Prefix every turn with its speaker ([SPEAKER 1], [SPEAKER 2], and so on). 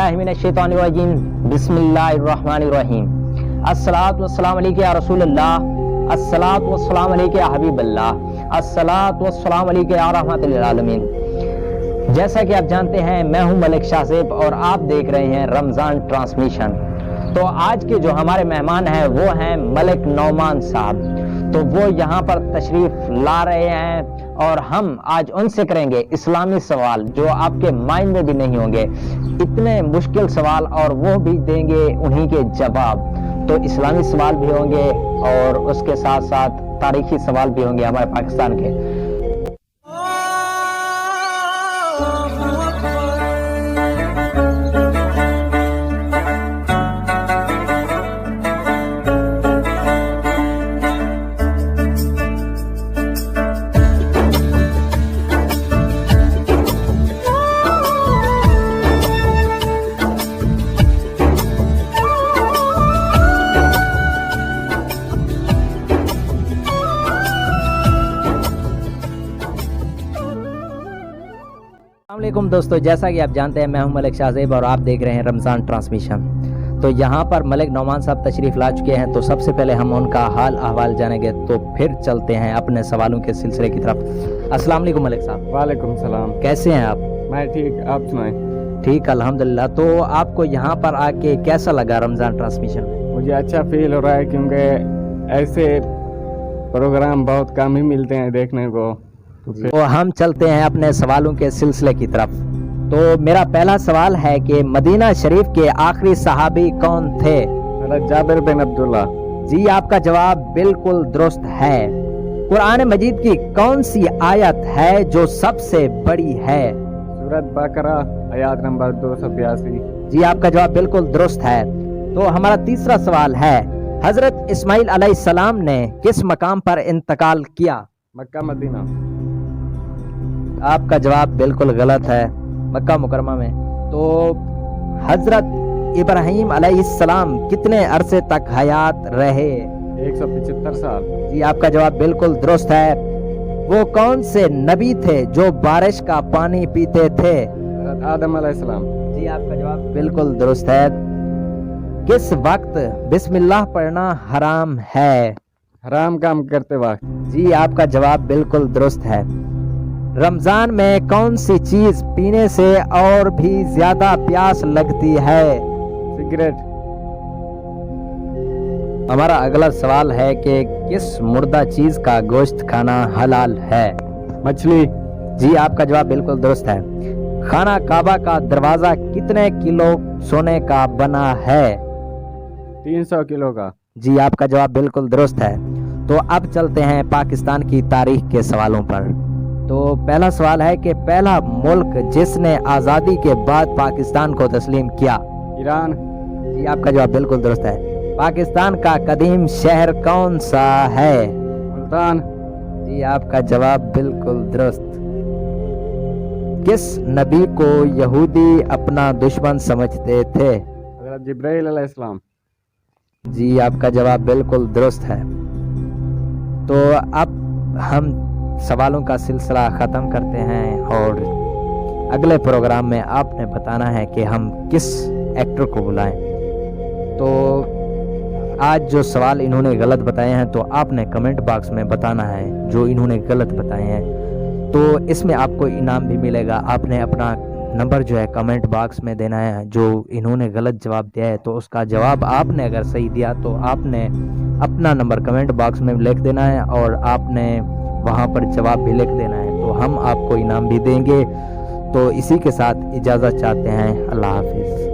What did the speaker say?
[SPEAKER 1] बिल्लाहि मिनश्शैतानिर्रजीम बिस्मिल्लाहिर्रहमानिर्रहीम अस्सलातु वस्सलामु अलैका या रसूलल्लाह अस्सलातु वस्सलामु अलैका या हबीबल्लाह अस्सलातु वस्सलामु अलैका या रहमतुल लिल आलमीन। जैसा कि आप जानते हैं, मैं हूं मलिक शाहज़ेब और आप देख रहे हैं रमज़ान ट्रांसमिशन। तो आज के जो हमारे मेहमान हैं वो हैं मलिक नौमान साहब। तो वो यहाँ पर तशरीफ़ ला रहे हैं और हम आज उनसे करेंगे इस्लामी सवाल जो आपके माइंड में भी नहीं होंगे, इतने मुश्किल सवाल, और वो भी देंगे उन्हीं के जवाब। तो इस्लामी सवाल भी होंगे और उसके साथ साथ तारीखी सवाल भी होंगे हमारे पाकिस्तान के। अस्सलामुअलैकुम दोस्तों, जैसा कि आप जानते हैं मैं हूं मलिक शाहज़ेब और आप देख रहे हैं रमज़ान ट्रांसमिशन। तो यहाँ पर मलिक नौमान साहब तशरीफ़ ला चुके हैं, तो सबसे पहले हम उनका हाल अहवाल जानेंगे, तो फिर चलते हैं अपने सवालों के सिलसिले की तरफ। अस्सलाम वालेकुम मलिक साहब।
[SPEAKER 2] वालेकुम सलाम।
[SPEAKER 1] कैसे हैं आप?
[SPEAKER 2] मैं ठीक, आप सुनाएं।
[SPEAKER 1] ठीक अल्हम्दुलिल्लाह। तो आपको यहाँ पर आके कैसा लगा रमज़ान ट्रांसमिशन में?
[SPEAKER 2] मुझे अच्छा फील हो रहा है क्योंकि ऐसे प्रोग्राम बहुत कम ही मिलते हैं देखने को।
[SPEAKER 1] तो हम चलते हैं अपने सवालों के सिलसिले की तरफ। तो मेरा पहला सवाल है कि मदीना शरीफ के आखिरी सहाबी कौन थे?
[SPEAKER 2] जाबिर बिन अब्दुल्ला।
[SPEAKER 1] जी, आपका जवाब बिल्कुल दुरुस्त है। कुरान मजीद की कौन सी आयत है जो सबसे बड़ी है?
[SPEAKER 2] सूरत बकरा आयत नंबर 282।
[SPEAKER 1] जी, आपका जवाब बिल्कुल दुरुस्त है। तो हमारा तीसरा सवाल है, हजरत इस्माइल अलैहिस्सलाम ने किस मकाम पर इंतकाल किया?
[SPEAKER 2] Mecca Medina.
[SPEAKER 1] आपका जवाब बिल्कुल गलत है, मक्का मुकरमा में। तो हजरत इब्राहीम अलैहिस्सलाम कितने अरसे तक हयात रहे?
[SPEAKER 2] 175 साल।
[SPEAKER 1] जी, आपका जवाब बिल्कुल दुरुस्त है। वो कौन से नबी थे जो बारिश का पानी पीते थे?
[SPEAKER 2] आदम अलैहिस्सलाम।
[SPEAKER 1] जी, आपका जवाब बिल्कुल दुरुस्त है। किस वक्त बिस्मिल्लाह पढ़ना हराम है?
[SPEAKER 2] हराम काम करते वक्त।
[SPEAKER 1] जी, आपका जवाब बिल्कुल दुरुस्त है। रमजान में कौन सी चीज पीने से और भी ज्यादा प्यास लगती है?
[SPEAKER 2] सिगरेट।
[SPEAKER 1] हमारा अगला सवाल है कि किस मुर्दा चीज का गोश्त खाना हलाल है?
[SPEAKER 2] मछली।
[SPEAKER 1] जी, आपका जवाब बिल्कुल दुरुस्त है। खाना काबा का दरवाजा कितने किलो सोने का बना है?
[SPEAKER 2] 300 किलो का।
[SPEAKER 1] जी, आपका जवाब बिल्कुल दुरुस्त है। तो अब चलते हैं पाकिस्तान की तारीख के सवालों पर। तो पहला सवाल है कि पहला मुल्क जिसने आज़ादी के बाद पाकिस्तान को तस्लीम किया?
[SPEAKER 2] ईरान।
[SPEAKER 1] जी, आपका जवाब बिल्कुल दुरुस्त है। पाकिस्तान का कदीम शहर कौन सा है?
[SPEAKER 2] मुल्तान।
[SPEAKER 1] जी, आपका जवाब बिल्कुल दुरुस्त। किस नबी को यहूदी अपना दुश्मन समझते थे?
[SPEAKER 2] हज़रत जिब्राइल अलैहिस्सलाम।
[SPEAKER 1] जी, आपका जवाब बिल्कुल दुरुस्त है। तो अब हम सवालों का सिलसिला ख़त्म करते हैं और अगले प्रोग्राम में आपने बताना है कि हम किस एक्टर को बुलाएं। तो आज जो सवाल इन्होंने गलत बताए हैं तो आपने कमेंट बॉक्स में बताना है जो इन्होंने गलत बताए हैं। तो इसमें आपको इनाम भी मिलेगा। आपने अपना नंबर जो है कमेंट बॉक्स में देना है। जो इन्होंने गलत जवाब दिया है तो उसका जवाब आपने अगर सही दिया तो आपने अपना नंबर कमेंट बॉक्स में लिख देना है और आपने वहाँ पर जवाब भी लिख देना है, तो हम आपको इनाम भी देंगे। तो इसी के साथ इजाज़त चाहते हैं। अल्लाह हाफिज़।